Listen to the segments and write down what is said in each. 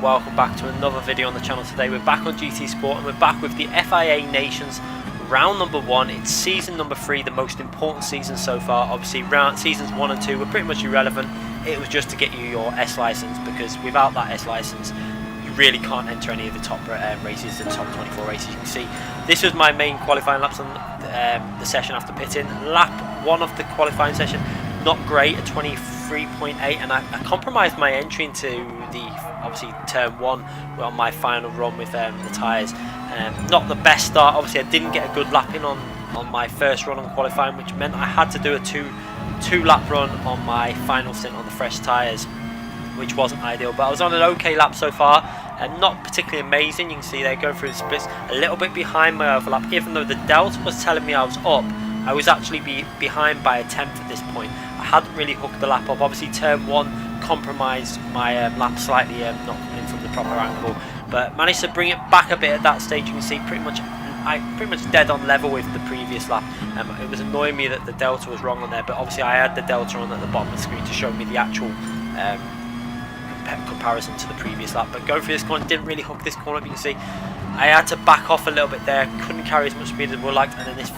and welcome back to another video on the channel. Today we're back on GT Sport and we're back with the FIA Nations round number 1. It's season number 3, the most important season so far. Obviously seasons 1 and 2 were pretty much irrelevant. It was just to get you your S license, because without that S license you really can't enter any of the top races, the top 24 races. You can see this was my main qualifying laps on the session after pitting. Lap 1 of the qualifying session, not great at 23.8, and I compromised my entry into the obviously turn 1 on my final run with the tyres. Not the best start. Obviously I didn't get a good lap in on my first run on qualifying, which meant I had to do a two lap run on my final stint on the fresh tyres, which wasn't ideal. But I was on an okay lap so far, and not particularly amazing. You can see they're going through the splits a little bit behind my overlap. Even though the delta was telling me I was up, I was actually behind by a tenth at this point. I hadn't really hooked the lap up. Obviously turn 1 compromised my lap slightly, not coming in from the proper angle, but managed to bring it back a bit at that stage. You can see pretty much dead on level with the previous lap. It was annoying me that the delta was wrong on there, but obviously I had the delta on at the bottom of the screen to show me the actual comparison to the previous lap. But going through this corner, didn't really hook this corner up. You can see I had to back off a little bit there, couldn't carry as much speed as I would like, and then this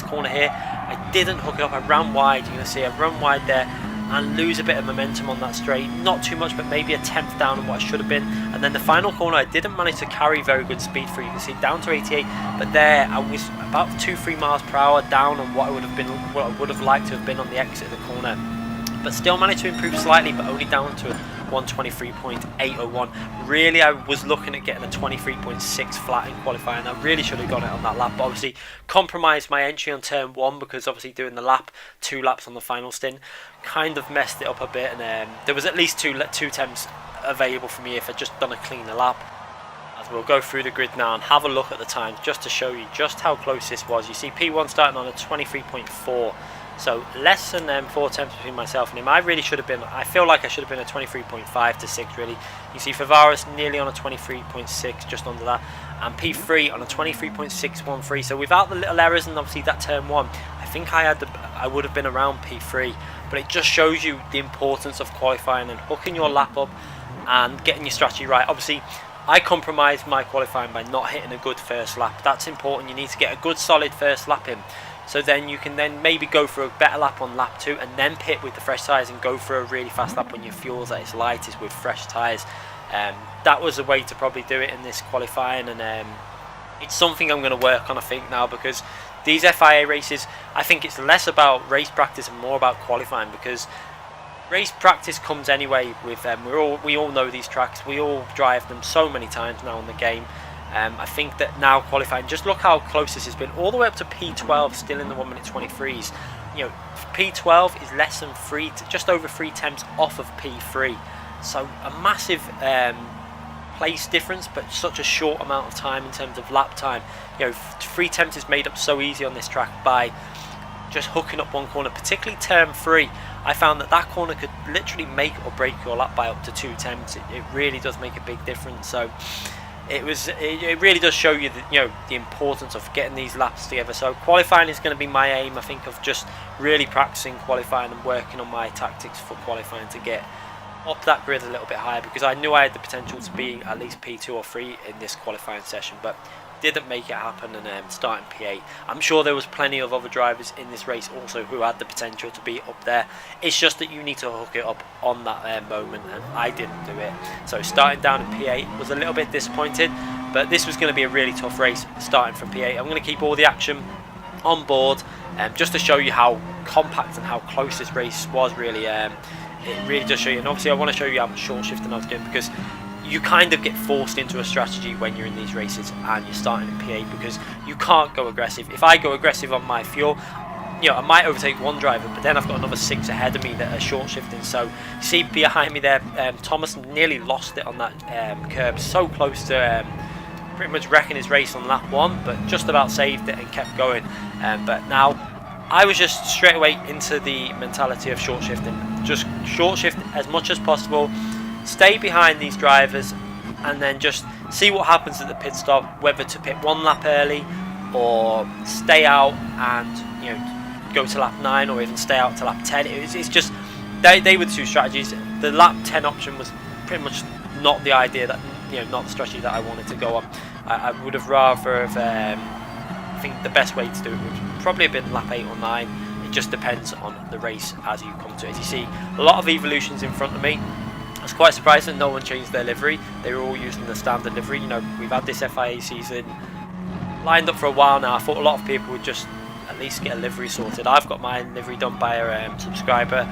corner here, I didn't hook it up. I ran wide. You're going to see I run wide there and lose a bit of momentum on that straight. Not too much, but maybe a tenth down on what I should have been. And then the final corner, I didn't manage to carry very good speed through. You can see down to 88, but there I was about 2-3 miles per hour down on what I would have liked to have been on the exit of the corner. But still managed to improve slightly, but only down to 123.801. Really, I was looking at getting a 23.6 flat in qualifying. I really should have got it on that lap, but obviously compromised my entry on turn 1, because obviously doing the 2 laps on the final stint kind of messed it up a bit, and there was at least two attempts available for me if I'd just done a cleaner lap. As we'll go through the grid now and have a look at the times just to show you just how close this was. You see P1 starting on a 23.4. So less than 4 attempts between myself and him. I really should have been, I feel like I should have been a 23.5 to 6 really. You see Favaris nearly on a 23.6, just under that. And P3 on a 23.613. So without the little errors and obviously that turn 1, I think I would have been around P3. But it just shows you the importance of qualifying and hooking your lap up and getting your strategy right. Obviously I compromised my qualifying by not hitting a good first lap. That's important. You need to get a good solid first lap in. So then you can then maybe go for a better lap on lap 2 and then pit with the fresh tyres and go for a really fast lap when your fuel's at its lightest with fresh tyres. That was a way to probably do it in this qualifying, and it's something I'm going to work on, I think, now, because these FIA races, I think it's less about race practice and more about qualifying, because race practice comes anyway with them. We all know these tracks, we all drive them so many times now in the game. I think that now qualifying, just look how close this has been, all the way up to P12, still in the 1 minute 23s. You know, P12 is less than just over 3 tenths off of P3. So a massive place difference, but such a short amount of time in terms of lap time. You know, 3 tenths is made up so easy on this track by just hooking up one corner, particularly turn 3. I found that corner could literally make or break your lap by up to 2 tenths. It really does make a big difference. So it really does show you the importance of getting these laps together. So qualifying is going to be my aim, I think, of just really practicing qualifying and working on my tactics for qualifying to get up that grid a little bit higher, because I knew I had the potential to be at least P2 or 3 in this qualifying session, but didn't make it happen, and starting P8. I'm sure there was plenty of other drivers in this race also who had the potential to be up there. It's just that you need to hook it up on that moment, and I didn't do it. So starting down in P8 was a little bit disappointed, but this was going to be a really tough race starting from P8. I'm going to keep all the action on board just to show you how compact and how close this race was really. It really does show you, and obviously I want to show you how much short shifting I was doing, because you kind of get forced into a strategy when you're in these races and you're starting in P8, because you can't go aggressive. If I go aggressive on my fuel, you know, I might overtake one driver, but then I've got another 6 ahead of me that are short shifting. So you see behind me there, Thomas nearly lost it on that curb, so close to pretty much wrecking his race on lap 1, but just about saved it and kept going. But now I was just straight away into the mentality of short shifting. Just short shift as much as possible, stay behind these drivers, and then just see what happens at the pit stop, whether to pit 1 lap early or stay out and, you know, go to lap 9 or even stay out to lap 10. It's just they were the 2 strategies. The lap 10 option was pretty much not the idea that, not the strategy that I wanted to go on. I would have rather have, I think the best way to do it would probably have been lap 8 or 9. It just depends on the race as you come to it. As you see, a lot of evolutions in front of me. I was quite surprised that no one changed their livery. They were all using the standard livery. We've had this FIA season lined up for a while now. I thought a lot of people would just at least get a livery sorted. I've got my livery done by a subscriber.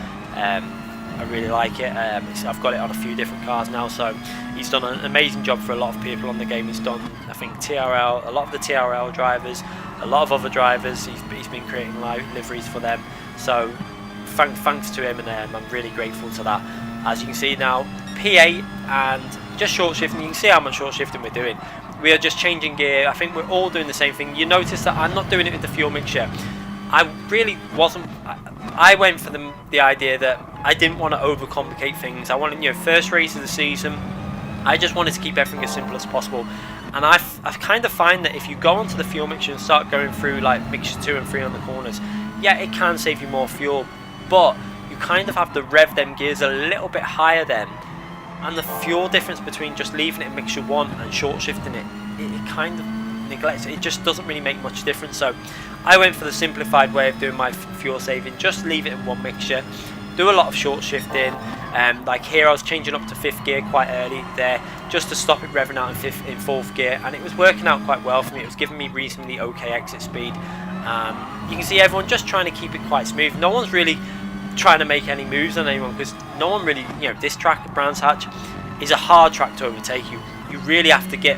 I really like it. I've got it on a few different cars now, so he's done an amazing job for a lot of people on the game. He's done, I think, TRL, a lot of the TRL drivers, a lot of other drivers. He's been creating liveries for them. So thanks to him, and I'm really grateful to that. As you can see now, P8 and just short shifting. You can see how much short shifting we're doing. We are just changing gear. I think we're all doing the same thing. You notice that I'm not doing it with the fuel mixture. I really wasn't. I went for the idea that I didn't want to overcomplicate things. I wanted, first race of the season, I just wanted to keep everything as simple as possible. And I kind of find that if you go onto the fuel mixture and start going through like mixture 2 and 3 on the corners, yeah, it can save you more fuel, but you kind of have to rev them gears a little bit higher then. And the fuel difference between just leaving it in mixture 1 and short shifting it kind of neglects it. It just doesn't really make much difference. So I went for the simplified way of doing my fuel saving. Just leave it in one mixture, do a lot of short shifting. Like here I was changing up to 5th gear quite early there, just to stop it revving out in 4th gear, and it was working out quite well for me. It was giving me reasonably okay exit speed. You can see everyone just trying to keep it quite smooth. No one's really trying to make any moves on anyone, because no one really, this track at Brands Hatch is a hard track to overtake. You really have to get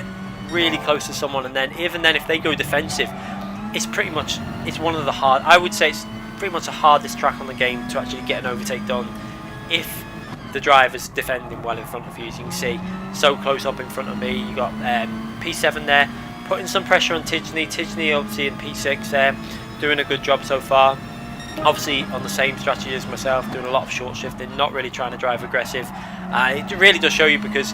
really close to someone, and then even then, if they go defensive, it's one of the hard, I would say it's pretty much the hardest track on the game to actually get an overtake done if the driver's defending well in front of you. As you can see, so close up in front of me. You got P7 there putting some pressure on Tidgney obviously in P6 there, doing a good job so far. Obviously on the same strategy as myself, doing a lot of short shifting, not really trying to drive aggressive. It really does show you, because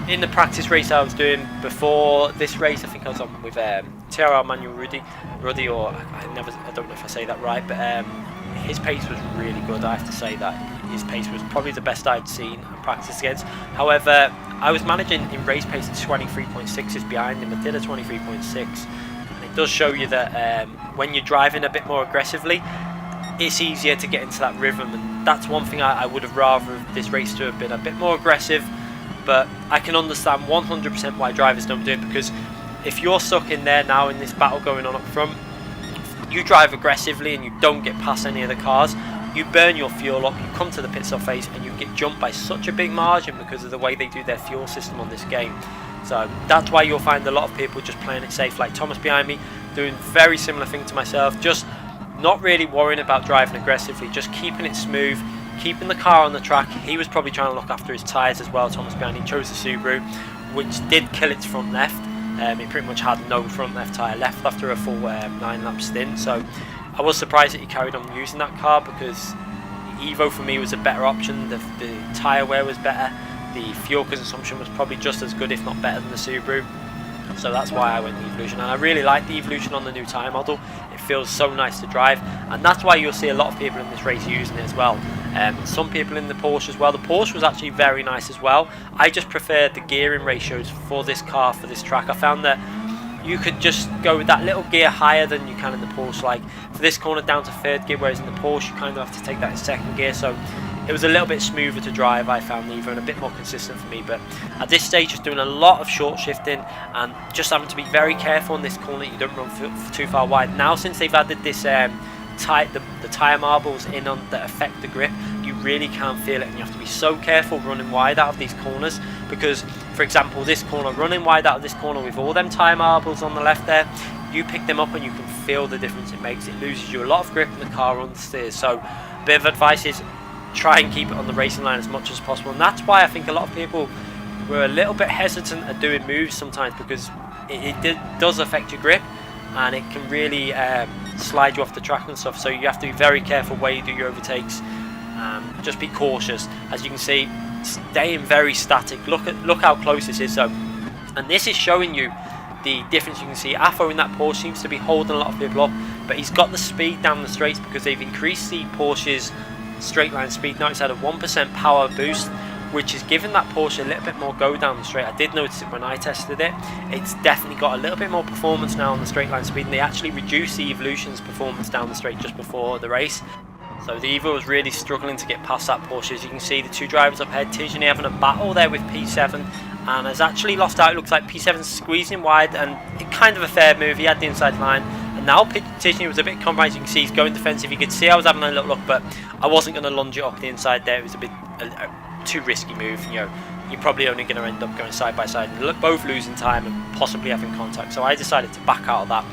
in the practice race I was doing before this race, I think I was on with TRL Manuel Ruddy, or I don't know if I say that right, but his pace was really good. I have to say that his pace was probably the best I'd seen and practiced against. However, I was managing in race pace at 23.6 behind him. I did a 23.6, and it does show you that when you're driving a bit more aggressively, it's easier to get into that rhythm, and that's one thing I would have rather this race to have been a bit more aggressive. But I can understand 100% why drivers don't do it, because if you're stuck in there now in this battle going on up front, you drive aggressively and you don't get past any of the cars, you burn your fuel up, you come to the pit stop phase and you get jumped by such a big margin because of the way they do their fuel system on this game. So that's why you'll find a lot of people just playing it safe, like Thomas behind me, doing very similar thing to myself, just not really worrying about driving aggressively, just keeping it smooth, keeping the car on the track. He was probably trying to look after his tyres as well. Thomas behind, he chose the Subaru, which did kill its front left. It pretty much had no front left tyre left after a full 9-lap stint. So I was surprised that he carried on using that car, because Evo for me was a better option. The tyre wear was better. The fuel consumption was probably just as good, if not better, than the Subaru. So that's why I went the Evolution, and I really like the Evolution on the new tyre model. It feels so nice to drive, and that's why you'll see a lot of people in this race using it as well. Some people in the Porsche as well. The Porsche was actually very nice as well. I just preferred the gearing ratios for this car, for this track. I found that you could just go with that little gear higher than you can in the Porsche. Like for this corner down to 3rd gear, whereas in the Porsche you kind of have to take that in 2nd gear. So it was a little bit smoother to drive, I found, Evo, and a bit more consistent for me. But at this stage, just doing a lot of short shifting and just having to be very careful in this corner that you don't run for too far wide. Now, since they've added this the tyre marbles in on that affect the grip, you really can't feel it, and you have to be so careful running wide out of these corners, because, for example, this corner, running wide out of this corner with all them tyre marbles on the left there, you pick them up and you can feel the difference it makes. It loses you a lot of grip and the car understeers. So a bit of advice is try and keep it on the racing line as much as possible, and that's why I think a lot of people were a little bit hesitant at doing moves sometimes, because it does affect your grip and it can really slide you off the track and stuff. So you have to be very careful where you do your overtakes. Just be cautious. As you can see, staying very static. Look how close this is. So, and this is showing you the difference. You can see Afo in that Porsche seems to be holding a lot of people up, but he's got the speed down the straights because they've increased the Porsche's straight line speed. Now it's had a 1% power boost, which is giving that Porsche a little bit more go down the straight. I did notice it when I tested it. It's definitely got a little bit more performance now on the straight line speed, and they actually reduced the Evolution's performance down the straight just before the race. So the Evo was really struggling to get past that Porsche. As you can see, the two drivers up ahead, Tijani having a battle there with P7, and has actually lost out. It looks like P7's squeezing wide, and it kind of a fair move. He had the inside line, and now Tijani was a bit compromised. You can see he's going defensive. You could see I was having a little look, but I wasn't going to lunge it up the inside there. It was a bit too risky move. You know, you're probably only going to end up going side by side and both losing time and possibly having contact. So I decided to back out of that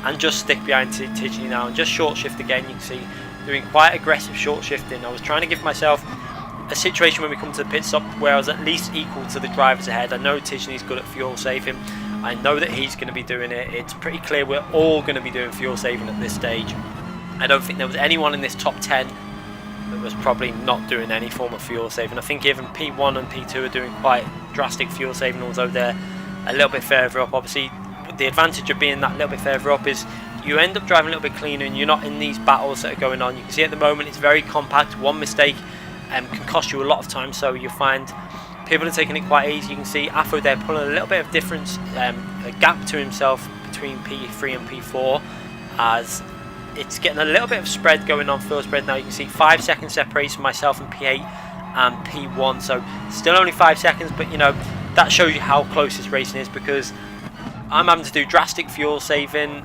and just stick behind Tijani now and just short shift again. You can see doing quite aggressive short shifting. I was trying to give myself a situation when we come to the pit stop where I was at least equal to the drivers ahead. I know Tijani's good at fuel saving. I know that he's going to be doing it. It's pretty clear we're all going to be doing fuel saving at this stage. I don't think there was anyone in this top 10 that was probably not doing any form of fuel saving. I think even P1 and P2 are doing quite drastic fuel saving, although they're a little bit further up. Obviously, the advantage of being that little bit further up is you end up driving a little bit cleaner and you're not in these battles that are going on. You can see at the moment it's very compact. One mistake can cost you a lot of time, so you'll find people are taking it quite easy. You can see Afo there pulling a little bit of difference, a gap to himself between P3 and P4, as it's getting a little bit of spread going on, fuel spread now. You can see 5 seconds separation myself and P8 and P1, so still only 5 seconds, but you know, that shows you how close this racing is, because I'm having to do drastic fuel saving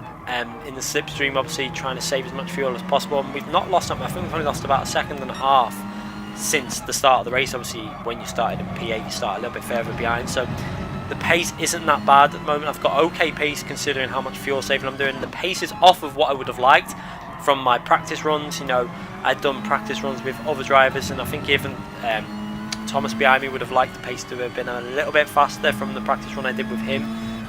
in the slipstream, obviously trying to save as much fuel as possible, and we've not lost, I think we've only lost about 1.5 seconds since the start of the race. Obviously when you started in P8 you start a little bit further behind, so the pace isn't that bad at the moment. I've got okay pace considering how much fuel saving I'm doing. The pace is off of what I would have liked from my practice runs. You know, I'd done practice runs with other drivers, and I think even Thomas behind me would have liked the pace to have been a little bit faster from the practice run I did with him.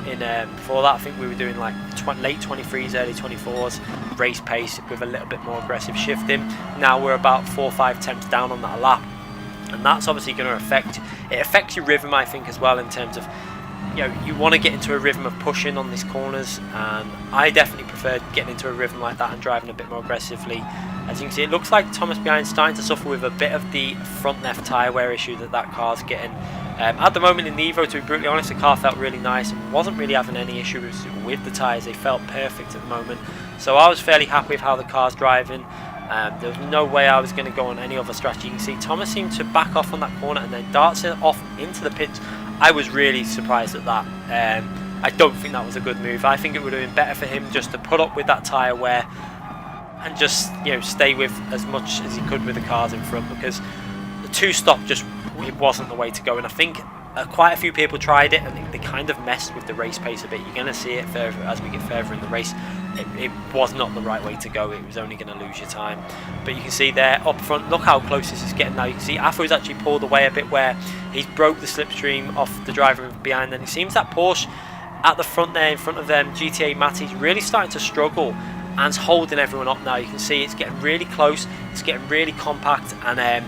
In before that, I think we were doing like late 23s, early 24s race pace with a little bit more aggressive shifting. Now we're about 4 or 5 temps down on that lap, and that's obviously going to affect your rhythm, I think, as well, in terms of, you know, you want to get into a rhythm of pushing on these corners, and I definitely preferred getting into a rhythm like that and driving a bit more aggressively. As you can see, it looks like Thomas behind starting to suffer with a bit of the front left tyre wear issue that car's getting. At the moment in the Evo, to be brutally honest, the car felt really nice and wasn't really having any issues with the tyres. They felt perfect at the moment, so I was fairly happy with how the car's driving. There was no way I was going to go on any other strategy. You can see Thomas seemed to back off on that corner and then darts it off into the pits. I was really surprised at that. I don't think that was a good move. I think it would have been better for him just to put up with that tyre wear and just, you know, stay with as much as he could with the cars in front, because the two-stop just, it wasn't the way to go. And I think quite a few people tried it and they kind of messed with the race pace a bit. You're going to see it further as we get further in the race. It was not the right way to go. It was only going to lose your time. But you can see there up front, look how close this is getting now. You can see Afo's actually pulled away a bit where he's broke the slipstream off the driver behind. And it seems that Porsche at the front there, in front of them, GTA Matty's really starting to struggle and it's holding everyone up now. You can see it's getting really close, it's getting really compact, and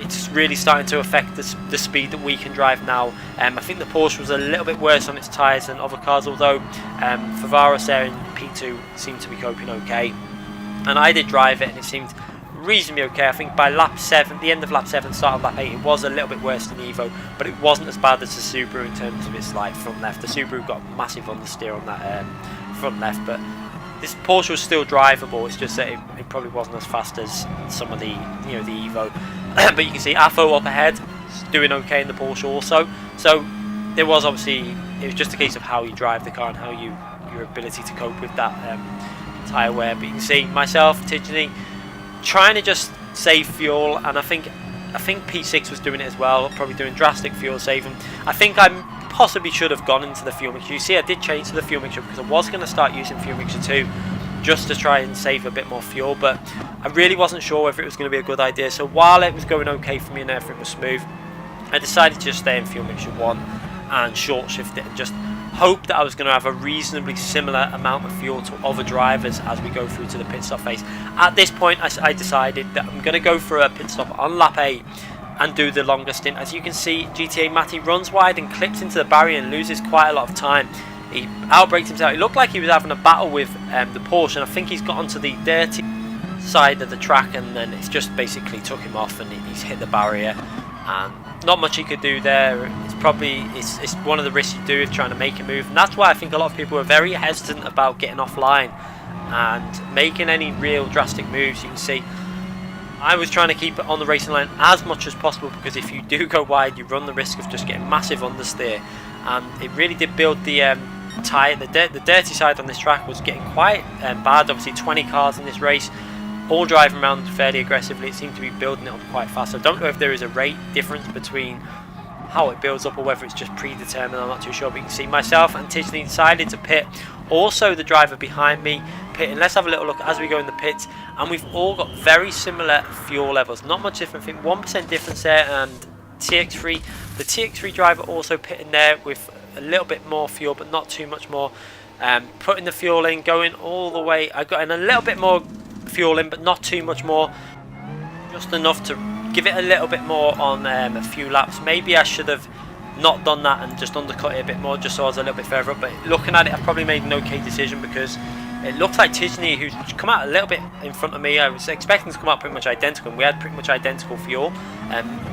it's really starting to affect the speed that we can drive now. I think the Porsche was a little bit worse on its tyres than other cars, although Favaros there in P2 seemed to be coping okay. And I did drive it and it seemed reasonably okay. I think by lap 7, the end of lap 7, start of lap 8, it was a little bit worse than the Evo, but it wasn't as bad as the Subaru in terms of its like front left. The Subaru got massive understeer on that front left, but this Porsche was still drivable. It's just that it probably wasn't as fast as some of the, you know, the Evo. But you can see Afo up ahead doing okay in the Porsche also. So there was obviously, it was just a case of how you drive the car and how your ability to cope with that tyre wear. But you can see myself, Tijani, trying to just save fuel, and I think P6 was doing it as well, probably doing drastic fuel saving. I think I possibly should have gone into the fuel mixture. You see, I did change to the fuel mixture because I was going to start using fuel mixture 2 just to try and save a bit more fuel, but I really wasn't sure whether it was going to be a good idea. So while it was going okay for me and everything was smooth, I decided to just stay in fuel mixture 1 and short shift it and just hope that I was going to have a reasonably similar amount of fuel to other drivers as we go through to the pit stop phase. At this point I decided that I'm going to go for a pit stop on lap 8 and do the longer stint. As you can see, GTA Matty runs wide and clips into the barrier and loses quite a lot of time. He outbrakes himself. It looked like he was having a battle with the Porsche, and I think he's got onto the dirty side of the track, and then it's just basically took him off and he's hit the barrier. and not much he could do there. It's one of the risks you do if trying to make a move, and that's why I think a lot of people are very hesitant about getting offline and making any real drastic moves. You can see I was trying to keep it on the racing line as much as possible, because if you do go wide, you run the risk of just getting massive understeer, and it really did build the the dirty side on this track was getting quite bad. Obviously 20 cars in this race, all driving around fairly aggressively. It seemed to be building it up quite fast. I don't know if there is a rate difference between how it builds up or whether it's just predetermined. I'm not too sure, but you can see myself and Tidgney decided to pit. Also the driver behind me pitting. Let's have a little look as we go in the pits, and we've all got very similar fuel levels, not much different. I think 1% difference there. And TX3, the TX3 driver also pitting there with a little bit more fuel, but not too much more. Putting the fuel in, going all the way. I got in a little bit more fuel in, but not too much more, just enough to give it a little bit more on a few laps. Maybe I should have not done that and just undercut it a bit more, just so I was a little bit further up. But looking at it, I probably made an okay decision, because it looked like Tidgney, who's come out a little bit in front of me, I was expecting to come out pretty much identical, and we had pretty much identical fuel.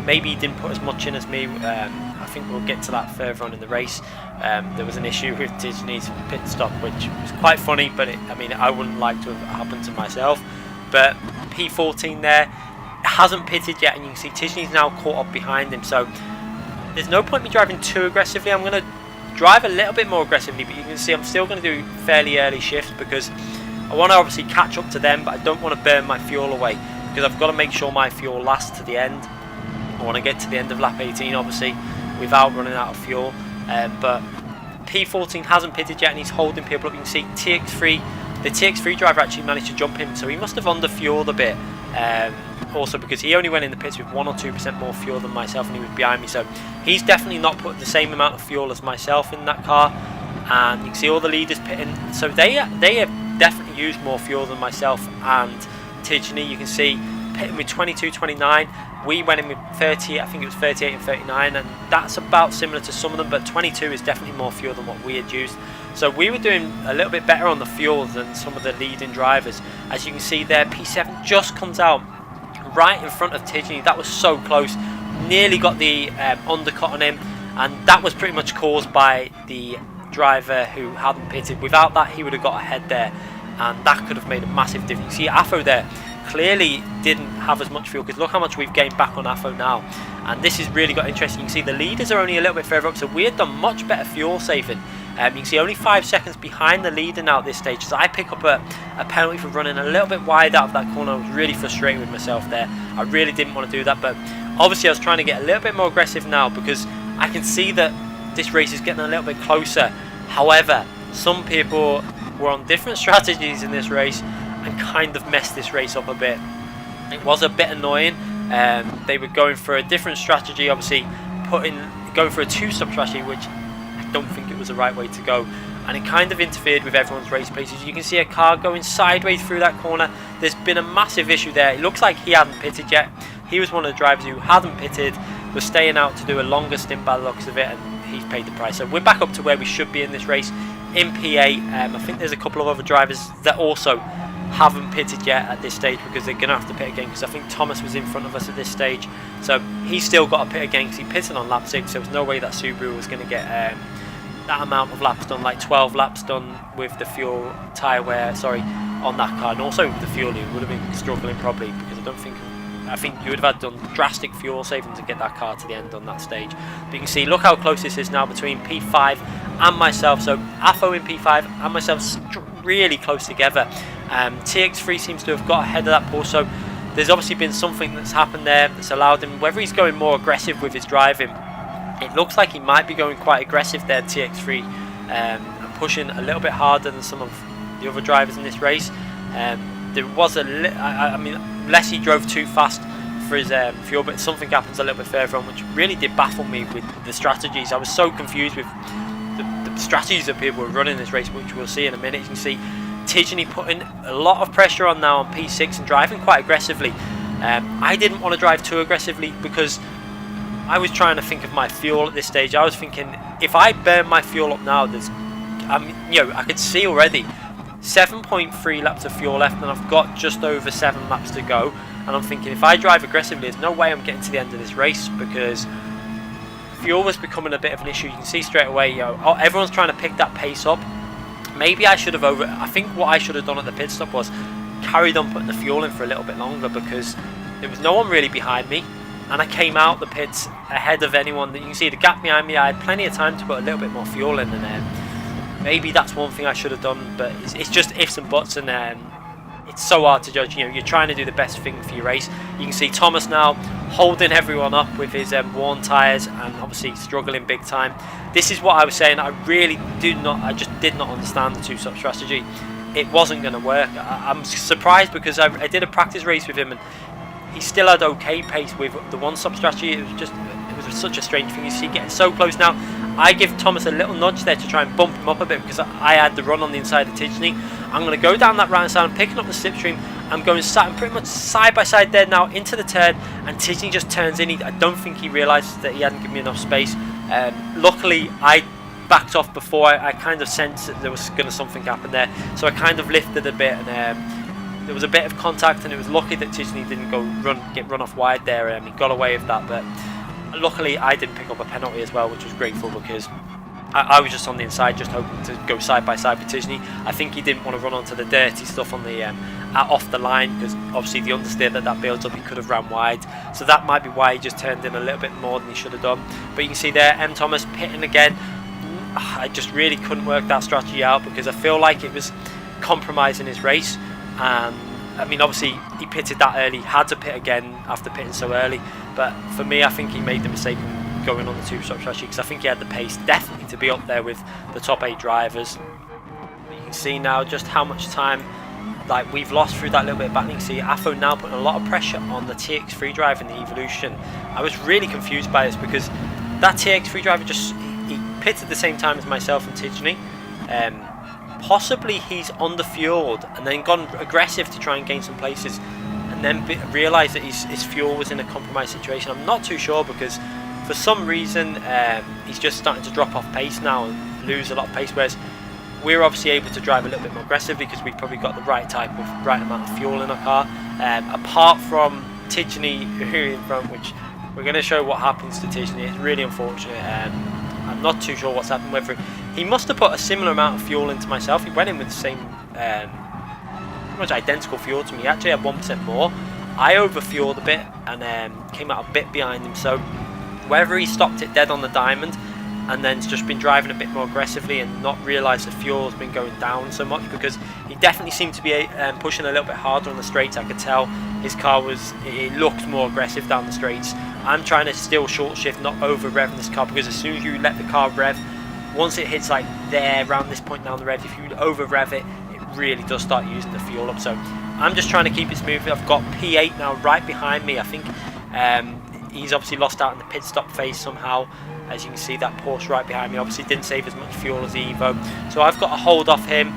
Maybe he didn't put as much in as me. I think we'll get to that further on in the race. There was an issue with Tidgney's pit stop, which was quite funny, but I wouldn't like to have happened to myself. But P14 there hasn't pitted yet, and you can see Tidgney's now caught up behind him, so there's no point me driving too aggressively. I'm going to drive a little bit more aggressively, but you can see I'm still going to do fairly early shifts, because I want to obviously catch up to them, but I don't want to burn my fuel away, because I've got to make sure my fuel lasts to the end. I want to get to the end of lap 18 obviously without running out of fuel. But P14 hasn't pitted yet, and he's holding people up. You can see the TX3 driver actually managed to jump him, so he must have underfueled a bit. Also because he only went in the pits with 1 or 2% more fuel than myself, and he was behind me, so he's definitely not put the same amount of fuel as myself in that car. And you can see all the leaders pitting, so they have definitely used more fuel than myself and Tidgney. You can see pitting with 22, 29. We went in with 30, I think it was 38 and 39, and that's about similar to some of them, but 22 is definitely more fuel than what we had used. So we were doing a little bit better on the fuel than some of the leading drivers. As you can see there, P7 just comes out right in front of Tidgney. That was so close, nearly got the undercut on him, and that was pretty much caused by the driver who hadn't pitted. Without that, he would have got ahead there, and that could have made a massive difference. You see Afo there clearly didn't have as much fuel, because look how much we've gained back on Afo now, and this has really got interesting. You can see the leaders are only a little bit further up, so we had done much better fuel saving. You can see only 5 seconds behind the leader now at this stage, so I pick up a penalty for running a little bit wide out of that corner. I was really frustrated with myself there. I really didn't want to do that, but obviously I was trying to get a little bit more aggressive now, because I can see that this race is getting a little bit closer. However, some people were on different strategies in this race and kind of messed this race up a bit. It was a bit annoying. They were going for a different strategy, obviously going for a 2-stop strategy, which I don't think it was the right way to go, and it kind of interfered with everyone's race paces. You can see a car going sideways through that corner. There's been a massive issue there. It looks like he hadn't pitted yet. He was one of the drivers who hadn't pitted, was staying out to do a longer stint by the looks of it, and he's paid the price. So we're back up to where we should be in this race in P8. I think there's a couple of other drivers that also haven't pitted yet at this stage, because they're going to have to pit again, because I think Thomas was in front of us at this stage, so he's still got to pit again, because he pitted on lap 6. There was no way that Subaru was going to get that amount of laps done, like 12 laps done with the fuel tyre wear, on that car, and also with the fuel. He would have been struggling probably, because I think you would have had done drastic fuel saving to get that car to the end on that stage. But you can see, look how close this is now between P5 and myself. So Afo in P5 and myself really close together. TX3 seems to have got ahead of that pool, so there's obviously been something that's happened there that's allowed him, whether he's going more aggressive with his driving. It looks like he might be going quite aggressive there, TX3, and pushing a little bit harder than some of the other drivers in this race. There was unless he drove too fast for his fuel, but something happens a little bit further on, which really did baffle me with the strategies. I was so confused with the strategies that people were running this race, which we'll see in a minute. You can see Tidgney putting a lot of pressure on now on P6 and driving quite aggressively. I didn't want to drive too aggressively, because I was trying to think of my fuel at this stage. I was thinking, if I burn my fuel up now, I could see already 7.3 laps of fuel left, and I've got just over 7 laps to go. and I'm thinking if I drive aggressively, there's no way I'm getting to the end of this race, because fuel was becoming a bit of an issue. You can see straight away, you know, everyone's trying to pick that pace up. Maybe I should have I think what I should have done at the pit stop was carried on putting the fuel in for a little bit longer, because there was no one really behind me, and I came out the pits ahead of anyone. That you can see the gap behind me, I had plenty of time to put a little bit more fuel in, and maybe that's one thing I should have done, but it's just ifs and buts, and it's so hard to judge. You know, you're trying to do the best thing for your race. You can see Thomas now holding everyone up with his worn tyres, and obviously struggling big time. This is what I was saying, I just did not understand the two-stop strategy. It wasn't going to work. I'm surprised, because I did a practice race with him, and he still had okay pace with the one-stop strategy. It was such a strange thing. You see, getting so close now. I give Thomas a little nudge there to try and bump him up a bit, because I had the run on the inside of Tidgney. I'm going to go down that right side. I'm picking up the slipstream. I'm pretty much side by side there now into the turn, and Tidgney just turns in. I don't think he realises that he hadn't given me enough space. Luckily, I backed off before I kind of sensed that there was going to something happen there, so I kind of lifted a bit, and there was a bit of contact, and it was lucky that Tidgney didn't get run off wide there. He got away with that, but luckily I didn't pick up a penalty as well, which was grateful, because I was just on the inside, just hoping to go side by side with Tidgney. I think he didn't want to run onto the dirty stuff on the off the line, because obviously the understeer that builds up, he could have ran wide, so that might be why he just turned in a little bit more than he should have done. But you can see there, Thomas pitting again. I just really couldn't work that strategy out, because I feel like it was compromising his race. I mean, obviously he pitted that early, had to pit again after pitting so early, but for me, I think he made the mistake in going on the two-stop strategy, because I think he had the pace definitely to be up there with the top 8 drivers. But you can see now just how much time we've lost through that little bit of battling. See, Afo now putting a lot of pressure on the TX3 driver in the Evolution. I was really confused by this, because that TX3 driver he pitted at the same time as myself and Tidgney. Possibly he's underfueled and then gone aggressive to try and gain some places, and then realised that his fuel was in a compromised situation. I'm not too sure, because for some reason he's just starting to drop off pace now and lose a lot of pace, whereas we're obviously able to drive a little bit more aggressively, because we've probably got the right amount of fuel in our car. Apart from Tidgney in front, which we're going to show what happens to Tidgney. It's really unfortunate. I'm not too sure what's happened. Whether he must have put a similar amount of fuel into myself. He went in with the same, pretty much identical fuel to me. He actually had 1% more. I overfueled a bit and came out a bit behind him. So whether he stopped it dead on the diamond and then just been driving a bit more aggressively and not realised the fuel has been going down so much, because he definitely seemed to be pushing a little bit harder on the straights. I could tell his car it looked more aggressive down the straights. I'm trying to still short shift, not over revving this car, because as soon as you let the car rev, once it hits there around this point down the rev, if you over rev it, it really does start using the fuel up. So I'm just trying to keep it smooth. I've got P8 now right behind me. I think he's obviously lost out in the pit stop phase somehow. As you can see, that Porsche right behind me obviously didn't save as much fuel as the Evo, so I've got to hold off him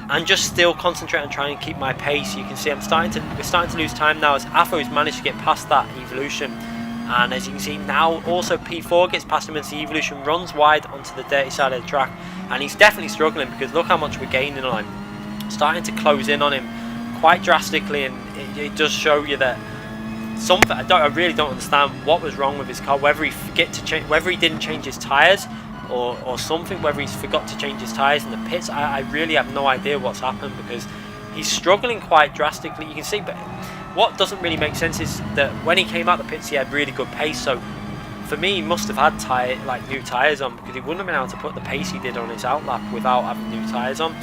and just still concentrate on trying to keep my pace. You can see we're starting to lose time now, as Afo's managed to get past that Evolution, and as you can see now also P4 gets past him as the Evolution runs wide onto the dirty side of the track, and he's definitely struggling, because look how much we're gaining on him. Starting to close in on him quite drastically, and it does show you that something. I really don't understand what was wrong with his car. Whether he didn't change his tyres, or something. Whether he's forgot to change his tyres in the pits. I really have no idea what's happened, because he's struggling quite drastically. You can see, but what doesn't really make sense is that when he came out the pits, he had really good pace. So for me, he must have had new tyres on, because he wouldn't have been able to put the pace he did on his outlap without having new tyres on.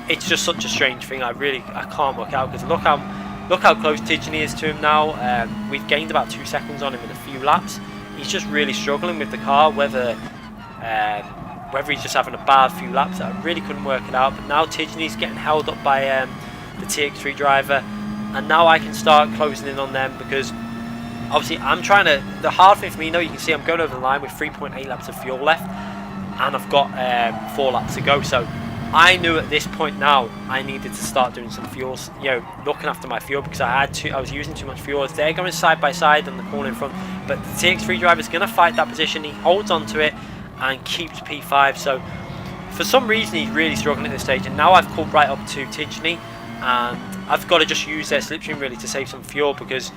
It's just such a strange thing. I can't work out, because look how close Tidgney is to him now. We've gained about 2 seconds on him in a few laps. He's just really struggling with the car, whether he's just having a bad few laps. I really couldn't work it out. But now Tidgney's getting held up by the TX3 driver, and now I can start closing in on them, because obviously the hard thing for me now, you can see I'm going over the line with 3.8 laps of fuel left, and I've got 4 laps to go. So I knew at this point now I needed to start doing some fuels, looking after my fuel, because I was using too much fuel. As they're going side by side on the corner in front, but the TX3 driver is going to fight that position. He holds on to it and keeps P5. So for some reason he's really struggling at this stage, and now I've caught right up to Tidgney, and I've got to just use their slipstream really to save some fuel, because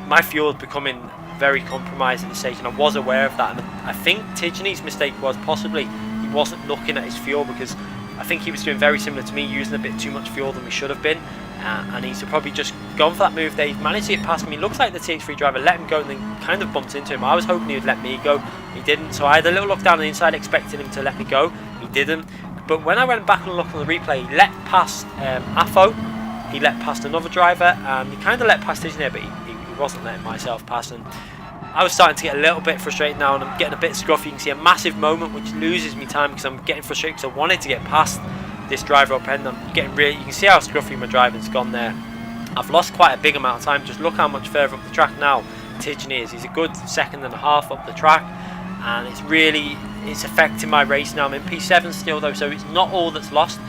my fuel is becoming very compromised at this stage, and I was aware of that. And I think Tidgeney's mistake was possibly he wasn't looking at his fuel, because I think he was doing very similar to me, using a bit too much fuel than we should have been, and he's probably just gone for that move there. He managed to get past me. Looks like the TX3 driver let him go and then kind of bumped into him. I was hoping he would let me go. He didn't, so I had a little look down on the inside expecting him to let me go. He didn't. But when I went back and looked on the replay, he let past Afo, he let past another driver, and he kind of let past Tidgeney, but he wasn't letting myself pass. And I was starting to get a little bit frustrated now, and I'm getting a bit scruffy. You can see a massive moment which loses me time, because I'm getting frustrated because I wanted to get past this driver up end. I'm getting really, you can see how scruffy my driving's gone there. I've lost quite a big amount of time. Just look how much further up the track now Tidgeney is. He's a good 1.5 seconds up the track, and it's affecting my race now. I'm in P7 still though, so it's not all that's lost.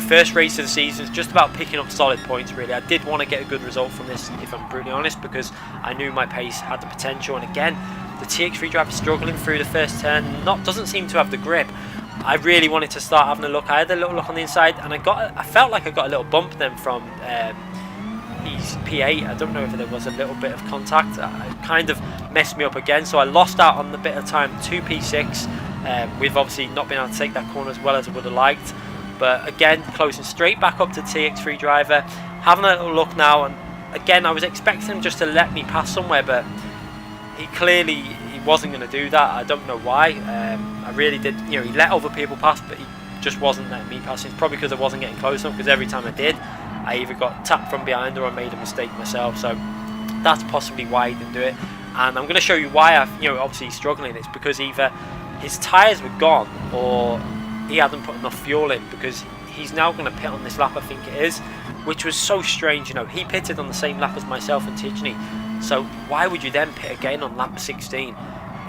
First race of the season is just about picking up solid points really. I did want to get a good result from this, if I'm brutally honest, because I knew my pace had the potential. And again, the TX3 driver struggling through the first turn, doesn't seem to have the grip. I really wanted to start having a look. I had a little look on the inside, and I felt like I got a little bump then from his P8. I don't know if there was a little bit of contact. It kind of messed me up again, so I lost out on the bit of time to P6. We've obviously not been able to take that corner as well as I would have liked. But again, closing straight back up to TX3 driver, having a little look now, and again I was expecting him just to let me pass somewhere, but he wasn't going to do that. I don't know why. I really did, he let other people pass, but he just wasn't letting me pass. It's probably because I wasn't getting close enough, because every time I did, I either got tapped from behind or I made a mistake myself. So that's possibly why he didn't do it. And I'm going to show you why obviously he's struggling. It's because either his tyres were gone or he hadn't put enough fuel in, because he's now going to pit on this lap, I think it is, which was so strange. He pitted on the same lap as myself and Tidgeney, so why would you then pit again on lap 16?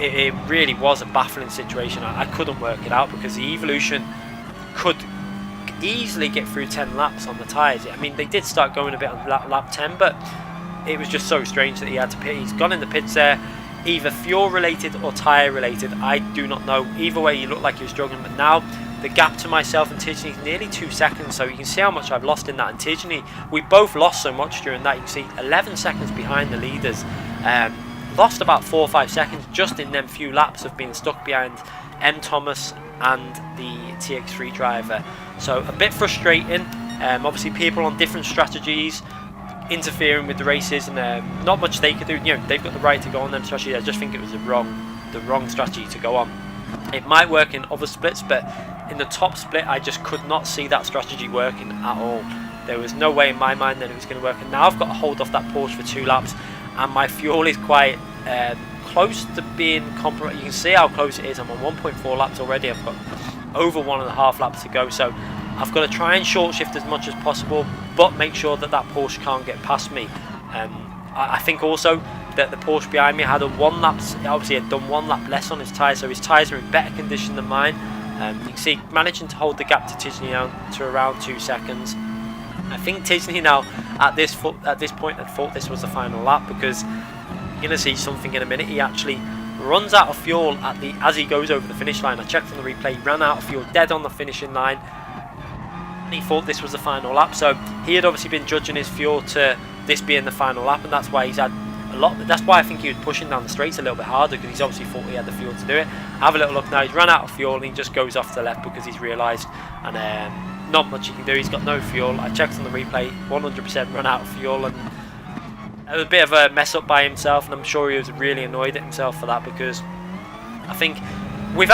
It really was a baffling situation. I couldn't work it out, because the Evolution could easily get through 10 laps on the tyres. I mean, they did start going a bit on lap 10, but it was just so strange that he had to pit. He's gone in the pits there, either fuel related or tyre related, I do not know. Either way, he looked like he was struggling, but now the gap to myself and Tidgeney is nearly 2 seconds, so you can see how much I've lost in that. And Tidgeney, we both lost so much during that. You can see 11 seconds behind the leaders. Lost about 4 or 5 seconds just in them few laps of being stuck behind M. Thomas and the TX3 driver. So a bit frustrating. Obviously people on different strategies interfering with the races, and not much they could do. They've got the right to go on them strategies. I just think it was the wrong strategy to go on. It might work in other splits, but in the top split I just could not see that strategy working at all. There was no way in my mind that it was going to work, and now I've got to hold off that Porsche for 2 laps, and my fuel is quite close to being compromised. You can see how close it is. I'm on 1.4 laps already. I've got over 1.5 laps to go, so I've got to try and short shift as much as possible, but make sure that Porsche can't get past me. I think also that the Porsche behind me had obviously had done 1 lap less on his tyres, so his tyres are in better condition than mine. You can see managing to hold the gap to Tidgeney down to around 2 seconds. I think Tidgeney now at this point had thought this was the final lap, because you're going to see something in a minute. He actually runs out of fuel as he goes over the finish line. I checked on the replay, he ran out of fuel dead on the finishing line. He thought this was the final lap, so he had obviously been judging his fuel to this being the final lap, and that's why he's had a lot. That's why I think he was pushing down the straights a little bit harder, because he's obviously thought he had the fuel to do it. Have a little look now. He's run out of fuel and he just goes off to the left because he's realised, and not much he can do. He's got no fuel. I checked on the replay, 100% run out of fuel, and it was a bit of a mess up by himself, and I'm sure he was really annoyed at himself for that, because I think with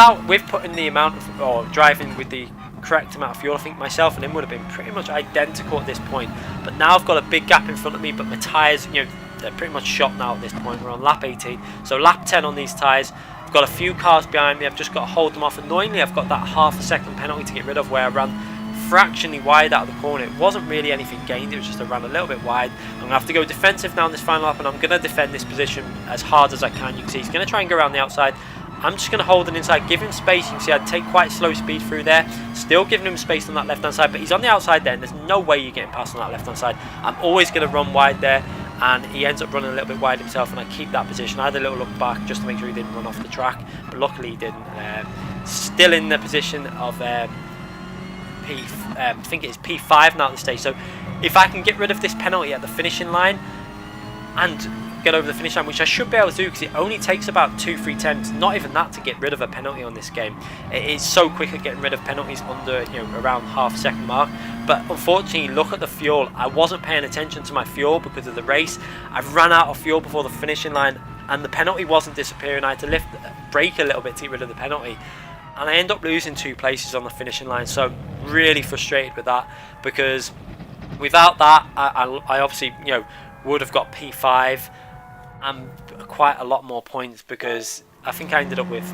putting the amount of, or driving with the correct amount of fuel, I think myself and him would have been pretty much identical at this point. But now I've got a big gap in front of me, but my tyres, they're pretty much shot now at this point. We're on lap 18, so lap 10 on these tyres. I've got a few cars behind me, I've just got to hold them off. Annoyingly, I've got that ½ second penalty to get rid of, where I ran fractionally wide out of the corner. It wasn't really anything gained, it was just I ran a little bit wide. I'm going to have to go defensive now in this final lap, and I'm going to defend this position as hard as I can. You can see he's going to try and go around the outside. I'm just going to hold it inside, give him space. You can see I'd take quite slow speed through there, still giving him space on that left hand side, but he's on the outside there, and there's no way you're getting past on that left hand side. I'm always going to run wide there, and he ends up running a little bit wide himself, and I keep that position. I had a little look back just to make sure he didn't run off the track, but luckily he didn't. Still in the position of I think it is P5 now at this stage. So if I can get rid of this penalty at the finishing line and get over the finish line, which I should be able to do because it only takes about 2-3 attempts, not even that, to get rid of a penalty on this game. It is so quick at getting rid of penalties under, around half a second mark. But unfortunately, look at the fuel. I wasn't paying attention to my fuel because of the race. I've ran out of fuel before the finishing line, and the penalty wasn't disappearing. I had to brake a little bit to get rid of the penalty, and I end up losing 2 places on the finishing line. So really frustrated with that, because without that, I obviously would have got P5 and quite a lot more points, because I think I ended up with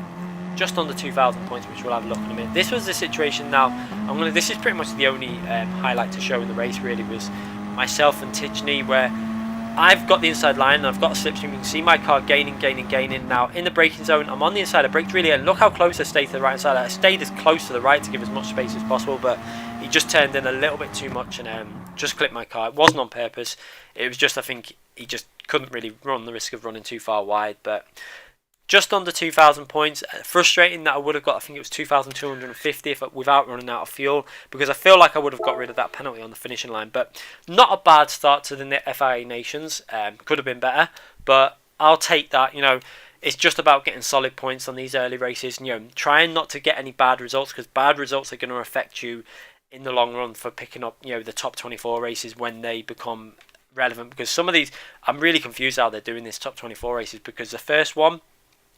just under 2,000 points, which we'll have a look in a minute. This was the situation. Now this is pretty much the only highlight to show in the race, really, was myself and Tichney, where I've got the inside line and I've got a slipstream. You can see my car gaining. Now in the braking zone, I'm on the inside. I braked really, and look how close I stayed to the right side. I stayed as close to the right to give as much space as possible, but he just turned in a little bit too much and just clipped my car. It wasn't on purpose. It was just, I think he just couldn't really run the risk of running too far wide. But just under 2,000 points. Frustrating that I would have got, I think it was 2,250 without running out of fuel, because I feel like I would have got rid of that penalty on the finishing line. But not a bad start to the FIA Nations. Could have been better, but I'll take that. It's just about getting solid points on these early races. Trying not to get any bad results, because bad results are going to affect you in the long run for picking up the top 24 races when they become relevant. Because some of these, I'm really confused how they're doing this top 24 races, because the first one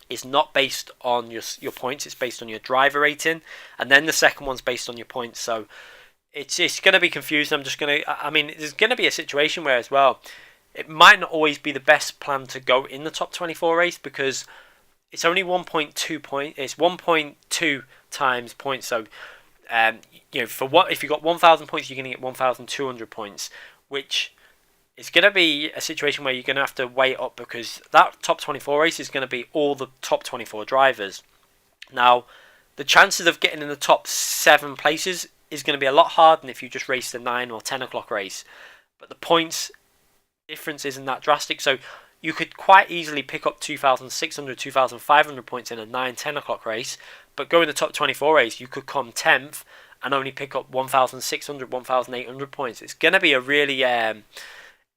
is not based on your points, it's based on your driver rating, and then the second one's based on your points. So it's going to be confusing. There's going to be a situation where, as well, it might not always be the best plan to go in the top 24 race, because it's only 1.2 point. It's 1.2 times points. So if you got 1,000 points, you're going to get 1,200 points, which it's going to be a situation where you're going to have to weigh up, because that top 24 race is going to be all the top 24 drivers. Now, the chances of getting in the top 7 places is going to be a lot harder than if you just race the 9 or 10 o'clock race. But the points difference isn't that drastic, so you could quite easily pick up 2,600, 2,500 points in a 9, 10 o'clock race, but go in the top 24 race, you could come 10th and only pick up 1,600, 1,800 points. It's going to be a really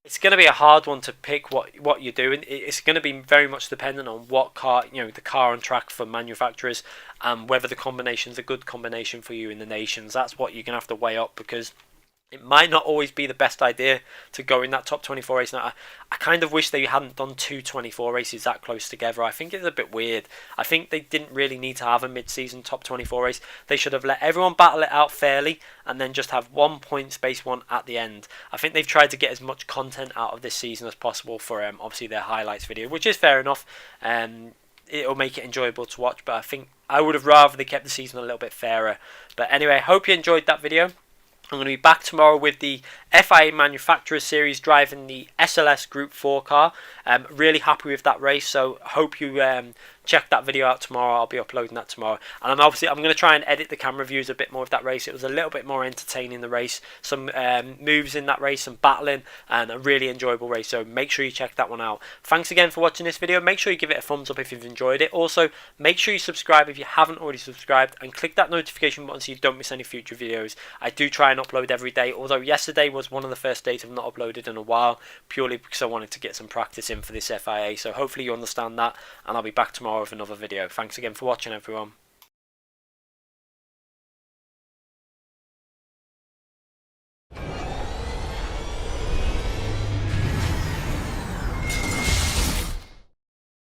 it's going to be a hard one to pick what you're doing. It's going to be very much dependent on what car, the car on track for manufacturers, and whether the combination's a good combination for you in the nations. That's what you're going to have to weigh up, because it might not always be the best idea to go in that top 24 race. Now, I kind of wish they hadn't done 2 24 races that close together. I think it's a bit weird. I think they didn't really need to have a mid-season top 24 race. They should have let everyone battle it out fairly, and then just have one points-based one at the end. I think they've tried to get as much content out of this season as possible for obviously their highlights video, which is fair enough. It'll make it enjoyable to watch, but I think I would have rather they kept the season a little bit fairer. But anyway, hope you enjoyed that video. I'm going to be back tomorrow with the FIA Manufacturers Series, driving the SLS Group 4 car. Really happy with that race, so hope you check that video out tomorrow. I'll be uploading that tomorrow, and I'm going to try and edit the camera views a bit more of that race. It was a little bit more entertaining, the race, some moves in that race, some battling, and a really enjoyable race, so make sure you check that one out. Thanks again for watching this video. Make sure you give it a thumbs up if you've enjoyed it. Also, make sure you subscribe if you haven't already subscribed, and click that notification button so you don't miss any future videos. I do try and upload every day, although yesterday was one of the first days I've not uploaded in a while, purely because I wanted to get some practice in for this FIA. So hopefully you understand that, and I'll be back tomorrow with another video. Thanks again for watching, everyone.